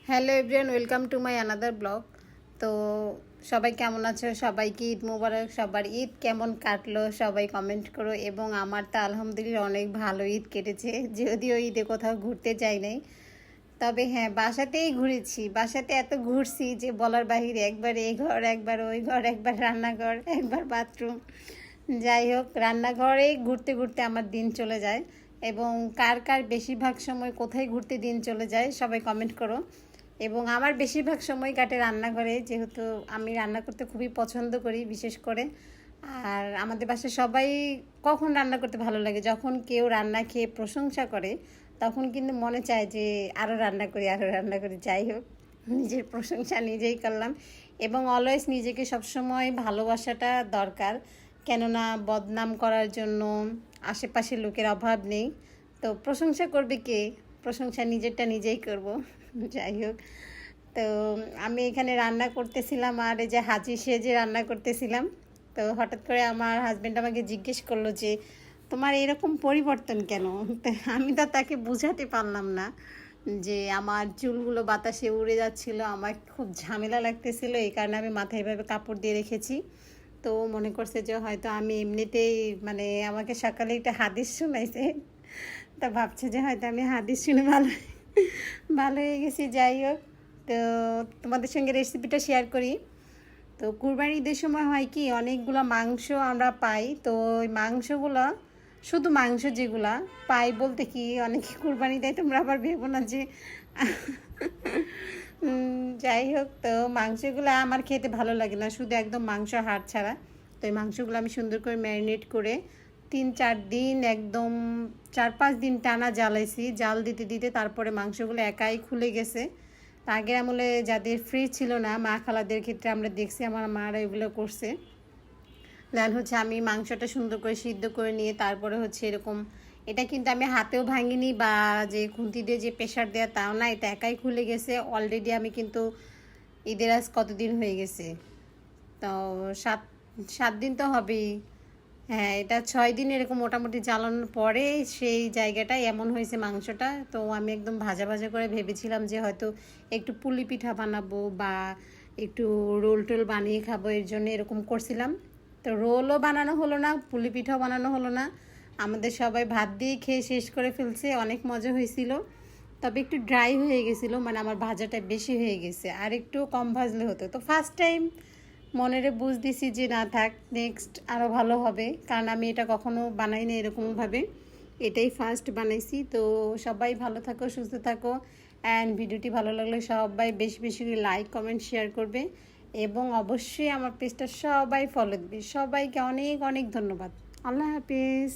Hello everyone, welcome to my another blog. তো সবাই কেমন আছো? সবাইকে ঈদ মোবারক। সবার ঈদ কেমন কাটলো সবাই কমেন্ট করো। এবং আমার তো আলহামদুলিল্লাহ অনেক ভালো ঈদ কেটেছে, যদিও ঈদে কোথাও ঘুরতে যাই নাই। তবে হ্যাঁ, বাসাতেই ঘুরেছি। বাসাতে এত ঘুরছি যে বলার বাহিরে। একবার এই ঘর, একবার ওই ঘর, একবার রান্নাঘর, একবার বাথরুম। যাই হোক, রান্নাঘরে ঘুরতে ঘুরতে আমার দিন চলে যায়। এবং কার কার বেশিরভাগ সময় কোথায় ঘুরতে দিন চলে যায় সবাই কমেন্ট করো। এবং আমার বেশিরভাগ সময় কাটে রান্নাঘরে, যেহেতু আমি রান্না করতে খুবই পছন্দ করি বিশেষ করে। আর আমাদের বাসায় সবাই কখন রান্না করতে ভালো লাগে, যখন কেউ রান্না খেয়ে প্রশংসা করে তখন কিন্তু মনে চায় যে আরও রান্না করি, আরও রান্না করি। যাই হোক, নিজের প্রশংসা নিজেই করলাম। এবং অলওয়েজ নিজেকে সবসময় ভালোবাসাটা দরকার, কেননা বদনাম করার জন্য আশেপাশের লোকের অভাব নেই। তো প্রশংসা করবে কে? প্রশংসা নিজেরটা নিজেই করব। যাই হোক, তো আমি এখানে রান্না করতেছিলাম, আর এই যে হাঁচি সেজে রান্না করতেছিলাম। তো হঠাৎ করে আমার হাজব্যান্ড আমাকে জিজ্ঞেস করলো যে তোমার এরকম পরিবর্তন কেন? তো আমি তো তাকে বোঝাতে পারলাম না যে আমার চুলগুলো বাতাসে উড়ে যাচ্ছিল, আমার খুব ঝামেলা লাগতেছিল, এই কারণে আমি মাথায় এভাবে কাপড় দিয়ে রেখেছি। তো মনে করছে যে হয়তো আমি এমনিতেই মানে আমাকে সকালে একটা হাদিস শোনাইছে, তা ভাবছে যে হয়তো আমি হাদিস শুনে ভালো ভালো হয়ে গেছি। যাই হোক, তো তোমাদের সঙ্গে রেসিপিটা শেয়ার করি। তো কুরবানি ঈদের সময় হয় কি, অনেকগুলো মাংস আমরা পাই। তো ওই মাংসগুলো, শুধু মাংস যেগুলা পাই বলতে কি, অনেকে কুরবানি দেয়, তোমরা আবার ভেবো না যে যাই হোক, তো মাংসগুলো আমার খেতে ভালো লাগে না, শুধু একদম মাংস হাড় ছাড়া। তো এই মাংসগুলো আমি সুন্দর করে ম্যারিনেট করে 3-4 দিন, একদম 4-5 দিন টানা জ্বালাইছি। জাল দিতে দিতে তারপরে মাংসগুলো একাই খুলে গেছে। তা আগের আমলে যাদের ফ্রিজ ছিল না, মা খালাদের ক্ষেত্রে আমরা দেখছি আমার মারা এগুলো করছে। দেন হচ্ছে আমি মাংসটা সুন্দর করে সিদ্ধ করে নিয়ে তারপরে হচ্ছে এরকম, এটা কিন্তু আমি হাতেও ভাঙিনি বা যে খুন্তি দিয়ে যে প্রেশার দেওয়া তাও না, এটা একাই খুলে গেছে। অলরেডি আমি কিন্তু ঈদের আজ কতদিন হয়ে গেছে, তো 7 দিন তো হবেই। হ্যাঁ, এটা 6 দিন এরকম মোটামুটি জ্বালানোর পরে সেই জায়গাটায় এমন হয়েছে মাংসটা। তো আমি একদম ভাজা ভাজা করে ভেবেছিলাম যে হয়তো একটু পুলি পিঠা বানাবো বা একটু রোল টোল বানিয়ে খাবো, এর জন্য এরকম করছিলাম। তো রোলও বানানো হলো না, পুলি পিঠাও বানানো হলো না। আমাদের সবাই ভাত দিয়ে খেয়ে শেষ করে ফেলছে, অনেক মজা হয়েছিল। তবে একটু ড্রাই হয়ে গেছিলো, মানে আমার ভাজাটা বেশি হয়ে গেছে, আর একটু কম ভাজলে হতো। তো ফার্স্ট টাইম মনেরে বুঝ দিছি যে না থাক, নেক্সট আরও ভালো হবে, কারণ আমি এটা কখনো বানাই না এরকমভাবে, এটাই ফার্স্ট বানাইছি। তো সবাই ভালো থাকো, সুস্থ থাকো। অ্যান্ড ভিডিওটি ভালো লাগলে সবাই বেশি বেশি করে লাইক কমেন্ট শেয়ার করবে, এবং অবশ্যই আমার পেজটা সবাই ফলো দেবে। সবাইকে অনেক অনেক ধন্যবাদ। আল্লাহ হাফিজ।